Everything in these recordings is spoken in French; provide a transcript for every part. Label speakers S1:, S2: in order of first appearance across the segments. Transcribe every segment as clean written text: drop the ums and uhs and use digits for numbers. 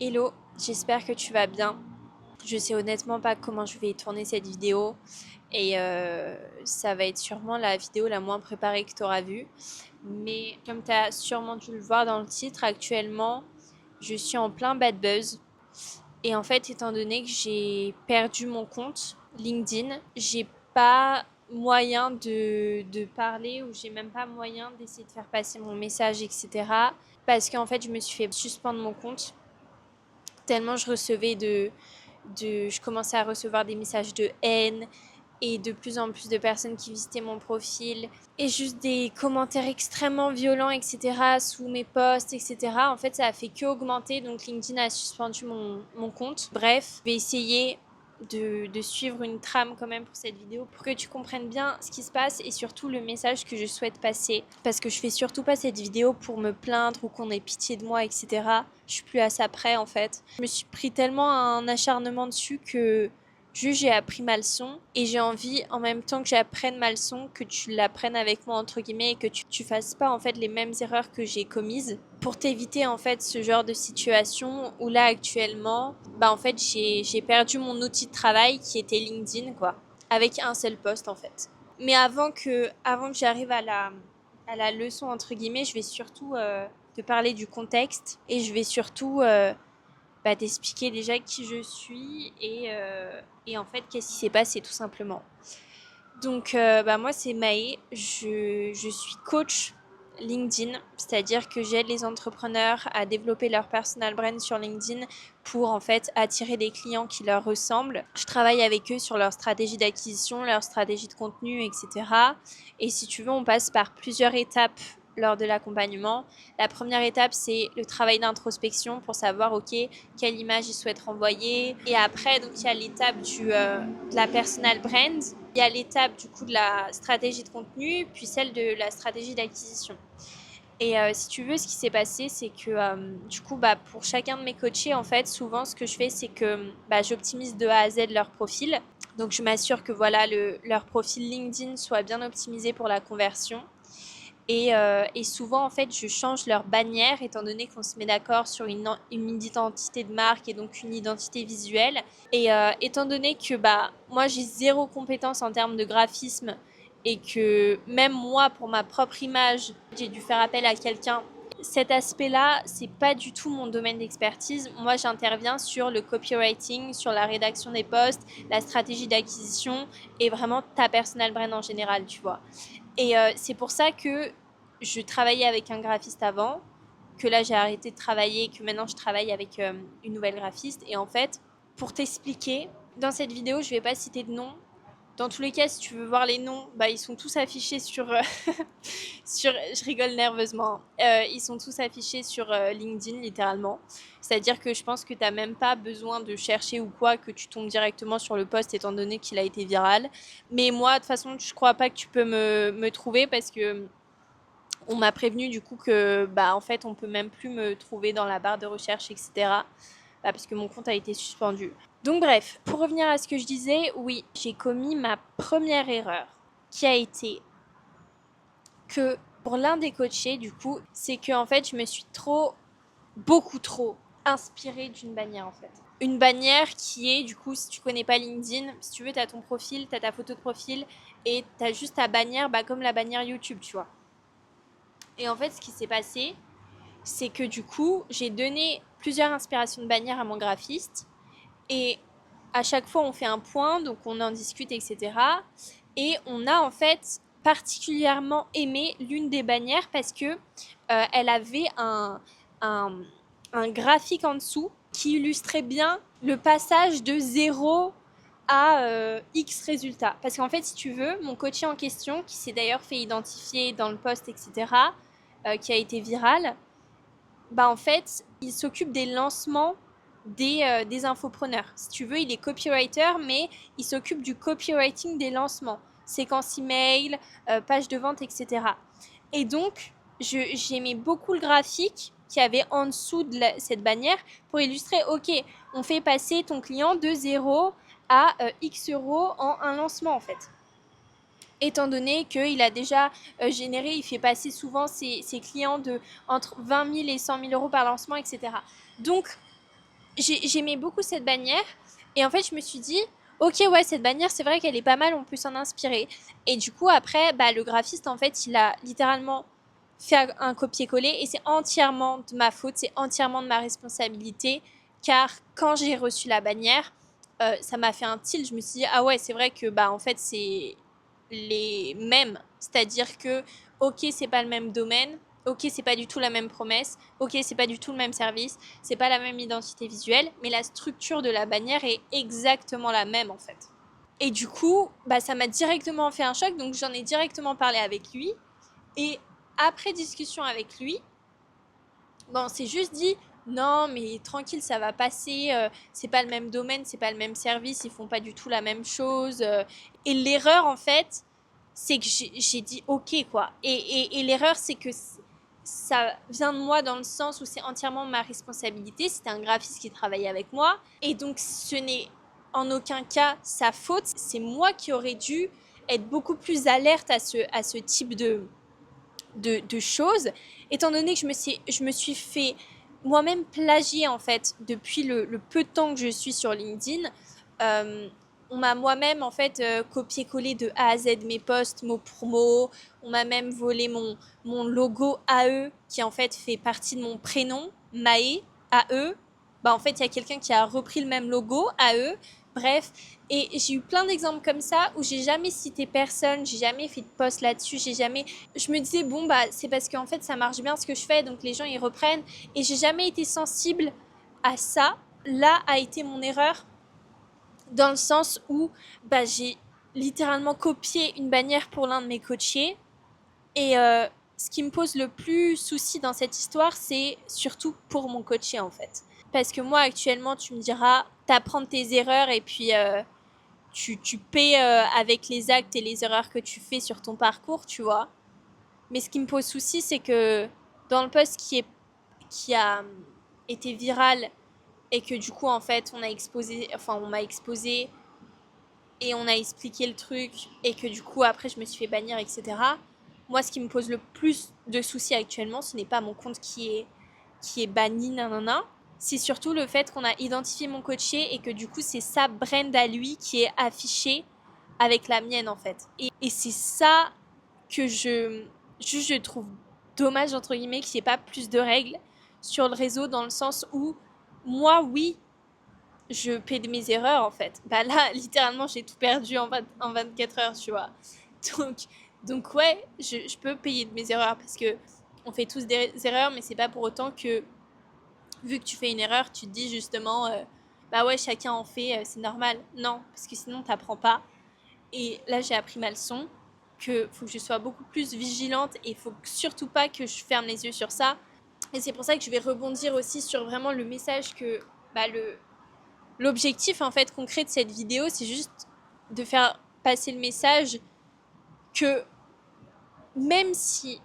S1: Hello, j'espère que tu vas bien. Je sais honnêtement pas comment je vais tourner cette vidéo et ça va être sûrement la vidéo la moins préparée que tu auras vue. Mais comme tu as sûrement dû le voir dans le titre, actuellement, je suis en plein bad buzz. Et en fait, étant donné que j'ai perdu mon compte LinkedIn, j'ai pas moyen de parler ou j'ai même pas moyen d'essayer de faire passer mon message, etc. Parce qu'en fait, je me suis fait suspendre mon compte tellement je recevais je commençais à recevoir des messages de haine et de plus en plus de personnes qui visitaient mon profil et juste des commentaires extrêmement violents, etc. sous mes posts, etc. En fait, ça a fait que augmenter, donc LinkedIn a suspendu mon compte. Bref, je vais essayer de suivre une trame quand même pour cette vidéo pour que tu comprennes bien ce qui se passe et surtout le message que je souhaite passer. Parce que je fais surtout pas cette vidéo pour me plaindre ou qu'on ait pitié de moi, etc. Je suis plus à ça près en fait. Je me suis pris tellement un acharnement dessus que juste j'ai appris ma leçon et j'ai envie en même temps que j'apprenne ma leçon que tu l'apprennes avec moi entre guillemets et que tu fasses pas en fait les mêmes erreurs que j'ai commises pour t'éviter en fait ce genre de situation où là actuellement bah en fait j'ai perdu mon outil de travail qui était LinkedIn quoi avec un seul post en fait. Mais avant que j'arrive à la leçon entre guillemets, je vais surtout te parler du contexte et je vais surtout bah, t'expliquer déjà qui je suis et en fait qu'est-ce qui s'est passé tout simplement. Donc bah, moi c'est Maë, je suis coach LinkedIn, c'est-à-dire que j'aide les entrepreneurs à développer leur personal brand sur LinkedIn pour en fait attirer des clients qui leur ressemblent. Je travaille avec eux sur leur stratégie d'acquisition, leur stratégie de contenu, etc. Et si tu veux, on passe par plusieurs étapes lors de l'accompagnement. La première étape, c'est le travail d'introspection pour savoir, ok, quelle image ils souhaitent renvoyer. Et après, donc, il y a l'étape de la personal brand. Il y a l'étape du coup de la stratégie de contenu, puis celle de la stratégie d'acquisition. Et si tu veux, ce qui s'est passé, c'est que du coup, bah, pour chacun de mes coachés, en fait, souvent, ce que je fais, c'est que bah, j'optimise de A à Z leur profil. Donc, je m'assure que voilà, leur profil LinkedIn soit bien optimisé pour la conversion. Et souvent, en fait, je change leur bannière étant donné qu'on se met d'accord sur une identité de marque et donc une identité visuelle. Et étant donné que bah, moi, j'ai zéro compétence en termes de graphisme et que même moi, pour ma propre image, j'ai dû faire appel à quelqu'un. Cet aspect-là, c'est pas du tout mon domaine d'expertise. Moi, j'interviens sur le copywriting, sur la rédaction des posts, la stratégie d'acquisition et vraiment ta personal brand en général, tu vois. Et c'est pour ça que je travaillais avec un graphiste avant, que là j'ai arrêté de travailler, que maintenant je travaille avec une nouvelle graphiste. Et en fait, pour t'expliquer, dans cette vidéo, je vais pas citer de nom. Dans tous les cas, si tu veux voir les noms, bah, ils sont tous affichés sur. Je rigole nerveusement. Ils sont tous affichés sur LinkedIn, littéralement. C'est-à-dire que je pense que tu n'as même pas besoin de chercher ou quoi, que tu tombes directement sur le post étant donné qu'il a été viral. Mais moi, de toute façon, je crois pas que tu peux me trouver parce que on m'a prévenu du coup que bah en fait on peut même plus me trouver dans la barre de recherche, etc. Bah, parce que mon compte a été suspendu. Donc bref, pour revenir à ce que je disais, oui, j'ai commis ma première erreur qui a été que pour l'un des coachés du coup, c'est que en fait je me suis beaucoup trop inspirée d'une bannière en fait. Une bannière qui est du coup, si tu connais pas LinkedIn, si tu veux, tu as ton profil, tu as ta photo de profil et tu as juste ta bannière, bah, comme la bannière YouTube, tu vois. Et en fait, ce qui s'est passé, c'est que du coup, j'ai donné plusieurs inspirations de bannières à mon graphiste. Et à chaque fois, on fait un point, donc on en discute, etc. Et on a en fait particulièrement aimé l'une des bannières parce que elle avait un, un graphique en dessous qui illustrait bien le passage de zéro à X résultats. Parce qu'en fait, si tu veux, mon coach en question, qui s'est d'ailleurs fait identifier dans le post, etc., qui a été viral, bah en fait, il s'occupe des lancements des infopreneurs. Si tu veux, il est copywriter, mais il s'occupe du copywriting des lancements, séquence email, page de vente, etc. Et donc, j'aimais beaucoup le graphique qu'il y avait en dessous de cette bannière pour illustrer, ok, on fait passer ton client de 0 à X euros en un lancement en fait, étant donné qu'il a déjà généré, il fait passer souvent ses clients de entre 20 000 et 100 000 euros par lancement, etc. Donc, j'aimais beaucoup cette bannière. Et en fait, je me suis dit, ok, ouais, cette bannière, c'est vrai qu'elle est pas mal, on peut s'en inspirer. Et du coup, après, bah, le graphiste, en fait, il a littéralement fait un copier-coller et c'est entièrement de ma faute, c'est entièrement de ma responsabilité. Car quand j'ai reçu la bannière, ça m'a fait un tilt. Je me suis dit, ah ouais, c'est vrai que, bah, en fait, c'est les mêmes. C'est-à-dire que, ok, c'est pas le même domaine. Ok, c'est pas du tout la même promesse. Ok, c'est pas du tout le même service. C'est pas la même identité visuelle. Mais la structure de la bannière est exactement la même, en fait. Et du coup, bah, ça m'a directement fait un choc. Donc, j'en ai directement parlé avec lui. Et après discussion avec lui, bon, on s'est juste dit, non, mais tranquille, ça va passer. C'est pas le même domaine, c'est pas le même service. Ils font pas du tout la même chose. Et l'erreur, en fait, c'est que j'ai dit ok, quoi. Et l'erreur, c'est que ça vient de moi dans le sens où c'est entièrement ma responsabilité. C'était un graphiste qui travaillait avec moi. Et donc, ce n'est en aucun cas sa faute. C'est moi qui aurais dû être beaucoup plus alerte à ce type de choses, étant donné que je me suis fait moi-même plagier en fait depuis le peu de temps que je suis sur LinkedIn. Euh, on m'a moi-même en fait copié-collé de A à Z mes posts mot pour mot. On m'a même volé mon logo AE qui en fait fait partie de mon prénom, Maë, AE. Bah en fait il y a quelqu'un qui a repris le même logo, AE. Bref, et j'ai eu plein d'exemples comme ça où j'ai jamais cité personne, j'ai jamais fait de post là-dessus, j'ai jamais. Je me disais bon bah c'est parce qu'en fait ça marche bien ce que je fais donc les gens ils reprennent et j'ai jamais été sensible à ça. Là a été mon erreur dans le sens où bah j'ai littéralement copié une bannière pour l'un de mes coachés et ce qui me pose le plus souci dans cette histoire c'est surtout pour mon coaché en fait. Parce que moi actuellement tu me diras t'apprends de tes erreurs et puis tu paies avec les actes et les erreurs que tu fais sur ton parcours, tu vois. Mais ce qui me pose souci, c'est que dans le post qui a été viral et que du coup, en fait, on m'a exposé et on a expliqué le truc et que du coup, après, je me suis fait bannir, etc. Moi, ce qui me pose le plus de soucis actuellement, ce n'est pas mon compte qui est banni, nanana. C'est surtout le fait qu'on a identifié mon coaché et que du coup, c'est sa brand à lui qui est affichée avec la mienne, en fait. Et c'est ça que je trouve dommage, entre guillemets, qu'il n'y ait pas plus de règles sur le réseau dans le sens où, moi, oui, je paie de mes erreurs, en fait. Bah là, littéralement, j'ai tout perdu en 24 heures, tu vois. Donc, donc ouais, je peux payer de mes erreurs parce que on fait tous des erreurs, mais c'est pas pour autant que, vu que tu fais une erreur, tu te dis justement, bah ouais, chacun en fait, c'est normal. Non, parce que sinon, t'apprends pas. Et là, j'ai appris ma leçon, que faut que je sois beaucoup plus vigilante et il faut surtout pas que je ferme les yeux sur ça. Et c'est pour ça que je vais rebondir aussi sur vraiment le message que, bah, l'objectif en fait concret de cette vidéo, c'est juste de faire passer le message que même si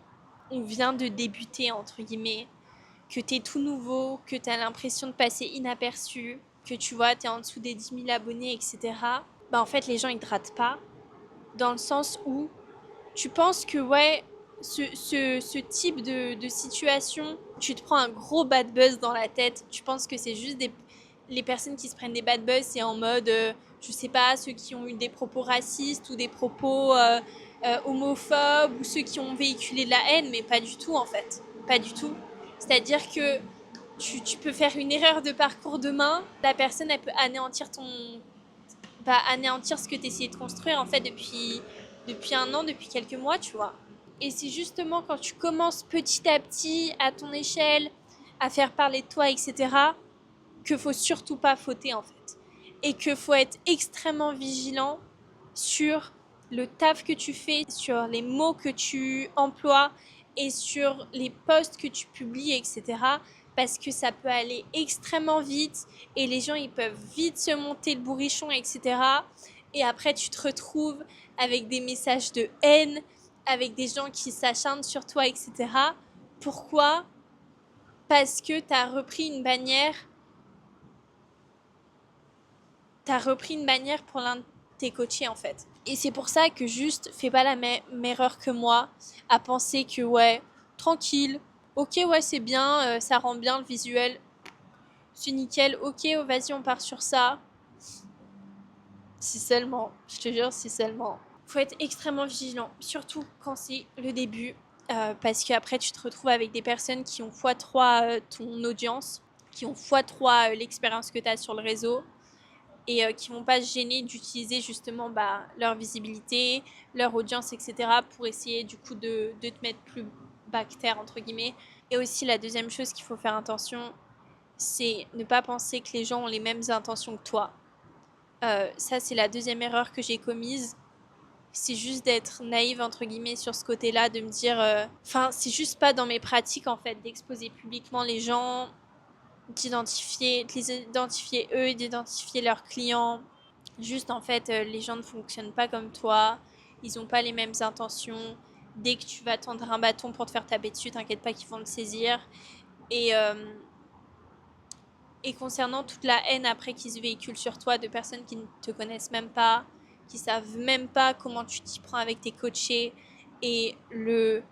S1: on vient de débuter, entre guillemets, que t'es tout nouveau, que t'as l'impression de passer inaperçu, que tu vois, t'es en dessous des 10 000 abonnés, etc., bah en fait, les gens, ils te ratent pas. Dans le sens où tu penses que, ouais, ce type de situation, tu te prends un gros bad buzz dans la tête. Tu penses que c'est juste les personnes qui se prennent des bad buzz, c'est en mode, je sais pas, ceux qui ont eu des propos racistes ou des propos homophobes ou ceux qui ont véhiculé de la haine, mais pas du tout en fait. Pas du tout. C'est-à-dire que tu peux faire une erreur de parcours demain, la personne elle peut anéantir ce que tu essayais de construire en fait depuis un an, depuis quelques mois, tu vois. Et c'est justement quand tu commences petit à petit, à ton échelle, à faire parler de toi, etc., que faut surtout pas fauter en fait. Et que faut être extrêmement vigilant sur le taf que tu fais, sur les mots que tu emploies et sur les posts que tu publies, etc. Parce que ça peut aller extrêmement vite et les gens ils peuvent vite se monter le bourrichon, etc. Et après tu te retrouves avec des messages de haine, avec des gens qui s'acharnent sur toi, etc. Pourquoi? Parce que t'as repris une bannière pour l'un de tes coachés en fait. Et c'est pour ça que juste fais pas la même erreur que moi à penser que ouais, tranquille, ok ouais c'est bien, ça rend bien le visuel. c'est nickel, ok, vas-y, on part sur ça. Si seulement, je te jure, si seulement. Faut être extrêmement vigilant, surtout quand c'est le début, parce qu'après tu te retrouves avec des personnes qui ont x3 ton audience, qui ont x3 l'expérience que tu as sur le réseau, et qui vont pas se gêner d'utiliser justement leur visibilité, leur audience, etc. pour essayer du coup de te mettre plus bas que terre, entre guillemets. Et aussi la deuxième chose qu'il faut faire attention, c'est ne pas penser que les gens ont les mêmes intentions que toi. Ça, c'est la deuxième erreur que j'ai commise. C'est juste d'être naïve, entre guillemets, sur ce côté-là, de me dire... c'est juste pas dans mes pratiques, en fait, d'exposer publiquement les gens, de les identifier eux, d'identifier leurs clients. Juste, en fait, les gens ne fonctionnent pas comme toi. Ils n'ont pas les mêmes intentions. Dès que tu vas tendre un bâton pour te faire taper dessus, t'inquiète pas qu'ils vont le saisir. Et... Et concernant toute la haine après qui se véhicule sur toi de personnes qui ne te connaissent même pas, qui savent même pas comment tu t'y prends avec tes coachés et le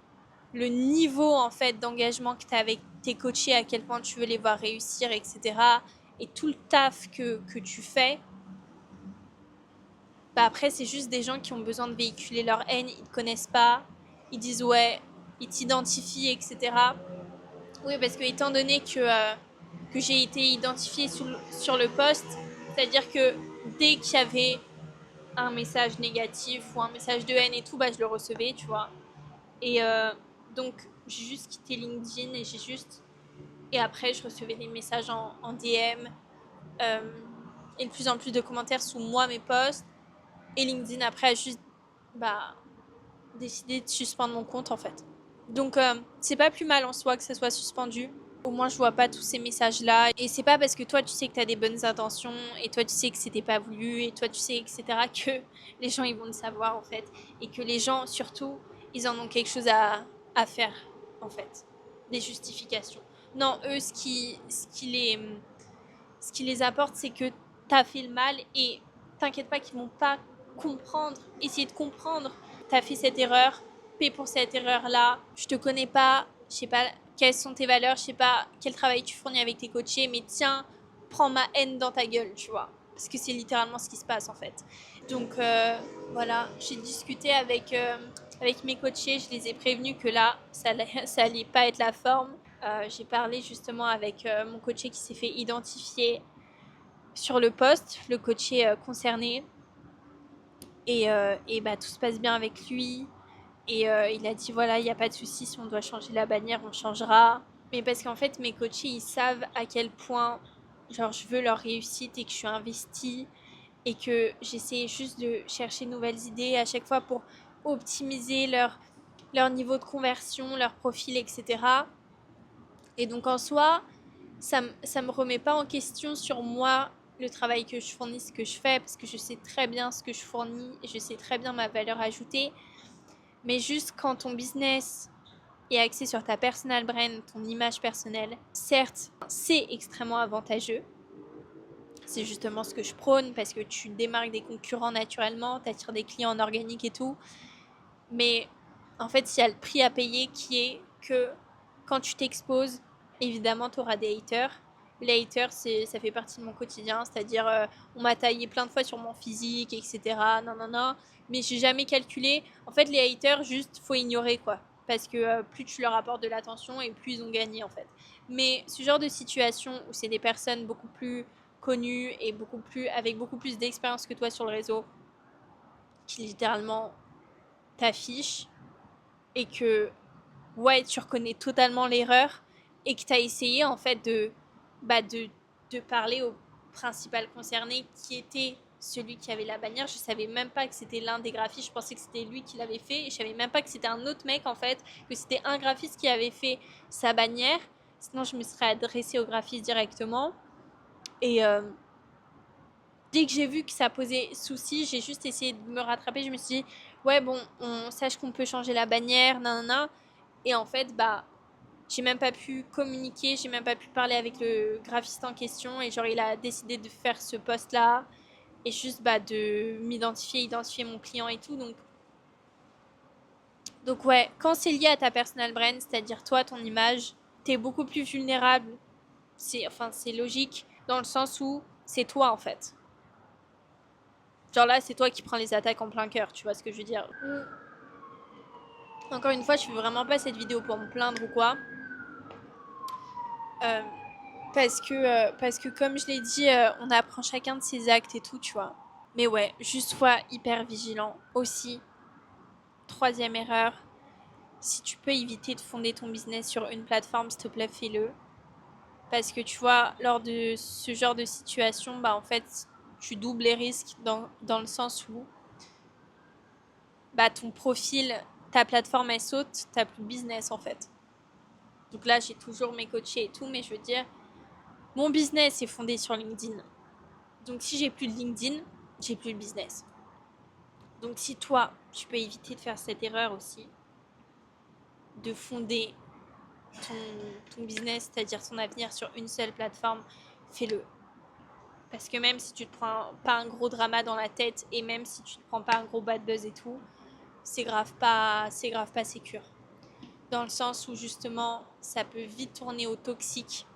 S1: niveau en fait d'engagement que tu as avec tes coachés, à quel point tu veux les voir réussir, etc. Et tout le taf que tu fais, après c'est juste des gens qui ont besoin de véhiculer leur haine, ils te connaissent pas, ils disent ouais, ils t'identifient, etc. Oui, parce que étant donné que j'ai été identifiée sur le post, c'est-à-dire que dès qu'il y avait un message négatif ou un message de haine et tout, je le recevais, tu vois. Et donc, j'ai juste quitté LinkedIn et après, je recevais des messages en DM et de plus en plus de commentaires sous mes posts. Et LinkedIn, après, a juste décidé de suspendre mon compte, en fait. Donc, c'est pas plus mal en soi que ça soit suspendu. Au moins, je vois pas tous ces messages-là. Et c'est pas parce que toi, tu sais que tu as des bonnes intentions, et toi, tu sais que c'était pas voulu, et toi, tu sais, etc., que les gens, ils vont le savoir, en fait. Et que les gens, surtout, ils en ont quelque chose à faire, en fait. Des justifications. Non, eux, ce qui les apporte, c'est que t'as fait le mal, et t'inquiète pas qu'ils vont pas comprendre, essayer de comprendre. T'as fait cette erreur, paie pour cette erreur-là. Je te connais pas, je sais pas quelles sont tes valeurs, je sais pas quel travail tu fournis avec tes coachés, mais tiens, prends ma haine dans ta gueule, tu vois. Parce que c'est littéralement ce qui se passe en fait. Donc voilà, j'ai discuté avec mes coachés, je les ai prévenus que là, ça allait pas être la forme. J'ai parlé justement avec mon coaché qui s'est fait identifier sur le poste, le coaché concerné. Et tout se passe bien avec lui. Et il a dit voilà, il n'y a pas de souci, si on doit changer la bannière, on changera. Mais parce qu'en fait, mes coachés, ils savent à quel point genre, je veux leur réussite et que je suis investie et que j'essaie juste de chercher de nouvelles idées à chaque fois pour optimiser leur niveau de conversion, leur profil, etc. Et donc en soi, ça me remet pas en question sur moi le travail que je fournis, ce que je fais, parce que je sais très bien ce que je fournis et je sais très bien ma valeur ajoutée. Mais juste quand ton business est axé sur ta personal brand, ton image personnelle, certes, c'est extrêmement avantageux. C'est justement ce que je prône parce que tu démarques des concurrents naturellement, tu attires des clients en organique et tout. Mais en fait, il y a le prix à payer qui est que quand tu t'exposes, évidemment, tu auras des haters. Les haters, ça fait partie de mon quotidien, c'est-à-dire on m'a taillé plein de fois sur mon physique, etc. Non, non, non. Mais j'ai jamais calculé. En fait, les haters, juste, faut ignorer, quoi. Parce que plus tu leur apportes de l'attention et plus ils ont gagné, en fait. Mais ce genre de situation où c'est des personnes beaucoup plus connues et avec beaucoup plus d'expérience que toi sur le réseau, qui littéralement t'affichent et que ouais, tu reconnais totalement l'erreur et que tu as essayé en fait de parler au principal concerné qui était celui qui avait la bannière. Je savais même pas que c'était l'un des graphistes, je pensais que c'était lui qui l'avait fait et je savais même pas que c'était un autre mec en fait, que c'était un graphiste qui avait fait sa bannière. Sinon, je me serais adressée au graphiste directement. Et dès que j'ai vu que ça posait souci, j'ai juste essayé de me rattraper. Je me suis dit, ouais, bon, on sache qu'on peut changer la bannière, nanana. Et en fait, j'ai même pas pu communiquer, j'ai même pas pu parler avec le graphiste en question. Et genre, il a décidé de faire ce post-là et juste de identifier mon client et tout. Donc ouais, quand c'est lié à ta personal brand, c'est-à-dire toi, ton image, t'es beaucoup plus vulnérable c'est logique dans le sens où c'est toi en fait. Genre là, c'est toi qui prends les attaques en plein cœur, tu vois ce que je veux dire. Encore une fois, je fais vraiment pas cette vidéo pour me plaindre ou quoi. Euh, parce que comme je l'ai dit, on apprend chacun de ses actes et tout, tu vois. Mais ouais, juste sois hyper vigilant aussi. Troisième erreur, si tu peux éviter de fonder ton business sur une plateforme, s'il te plaît, fais-le. Parce que tu vois, lors de ce genre de situation, bah en fait, tu doubles les risques dans le sens où bah ton profil, ta plateforme elle saute, t'as plus de business en fait. Donc là, j'ai toujours mes coachés et tout, mais je veux dire, mon business est fondé sur LinkedIn. Donc si j'ai plus de LinkedIn, j'ai plus de business. Donc si toi, tu peux éviter de faire cette erreur aussi, de fonder ton business, c'est-à-dire ton avenir sur une seule plateforme, fais-le. Parce que même si tu te prends pas un gros drama dans la tête et même si tu te prends pas un gros bad buzz et tout, c'est grave pas sécure. Dans le sens où justement, ça peut vite tourner au toxique.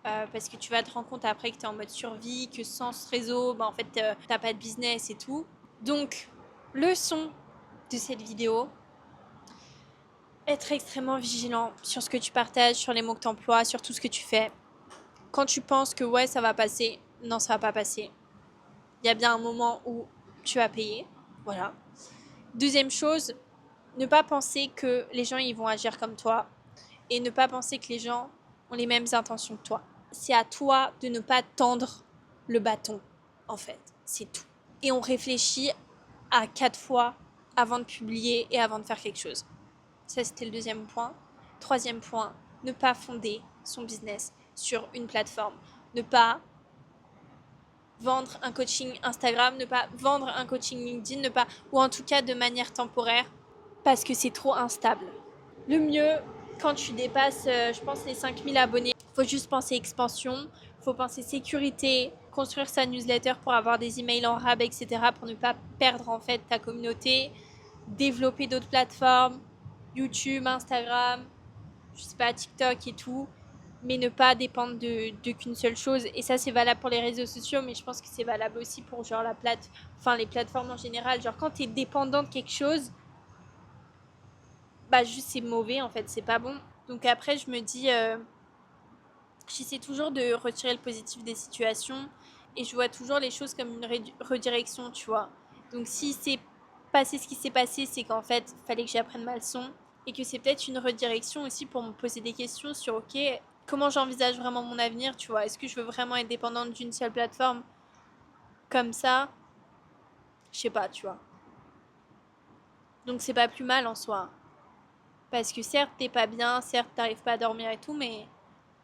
S1: Parce que tu vas te rendre compte après que tu es en mode survie, que sans ce réseau, bah en fait, t'as pas de business et tout. Donc, leçon de cette vidéo, être extrêmement vigilant sur ce que tu partages, sur les mots que tu emploies, sur tout ce que tu fais. Quand tu penses que ouais, ça va passer, non, ça va pas passer. Il y a bien un moment où tu vas payer. Voilà. Deuxième chose, ne pas penser que les gens ils vont agir comme toi et ne pas penser que les gens ont les mêmes intentions que toi. C'est à toi de ne pas tendre le bâton, en fait. C'est tout. Et on réfléchit à 4 fois avant de publier et avant de faire quelque chose. Ça, c'était le deuxième point. Troisième point, ne pas fonder son business sur une plateforme. Ne pas vendre un coaching Instagram, ne pas vendre un coaching LinkedIn, ou en tout cas de manière temporaire, parce que c'est trop instable. Le mieux, quand tu dépasses, je pense, les 5000 abonnés, faut juste penser expansion, faut penser sécurité, construire sa newsletter pour avoir des emails en rab, etc. pour ne pas perdre en fait ta communauté, développer d'autres plateformes, YouTube, Instagram, je sais pas, TikTok et tout, mais ne pas dépendre de qu'une seule chose. Et ça, c'est valable pour les réseaux sociaux, mais je pense que c'est valable aussi pour genre les plateformes en général. Genre quand t'es dépendant de quelque chose, bah juste c'est mauvais en fait, c'est pas bon. Donc après, je me dis, j'essaie toujours de retirer le positif des situations et je vois toujours les choses comme une redirection, tu vois. Donc si c'est passé ce qui s'est passé, c'est qu'en fait, il fallait que j'apprenne ma leçon et que c'est peut-être une redirection aussi pour me poser des questions sur, ok, comment j'envisage vraiment mon avenir, tu vois. Est-ce que je veux vraiment être dépendante d'une seule plateforme comme ça? Je sais pas, tu vois. Donc c'est pas plus mal en soi. Parce que certes, t'es pas bien, certes, t'arrives pas à dormir et tout, mais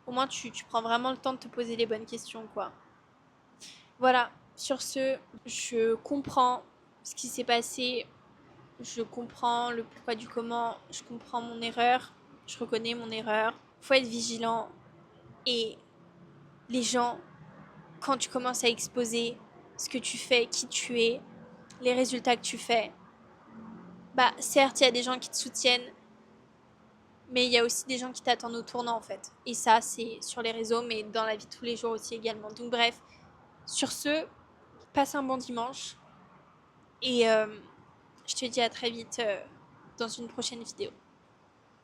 S1: au moins tu prends vraiment le temps de te poser les bonnes questions, quoi. Voilà, sur ce, je comprends ce qui s'est passé, je comprends le pourquoi du comment, je comprends mon erreur, je reconnais mon erreur. Faut être vigilant et les gens, quand tu commences à exposer ce que tu fais, qui tu es, les résultats que tu fais, bah certes, il y a des gens qui te soutiennent, mais il y a aussi des gens qui t'attendent au tournant en fait. Et ça, c'est sur les réseaux, mais dans la vie de tous les jours aussi également. Donc bref, sur ce, passe un bon dimanche et je te dis à très vite dans une prochaine vidéo.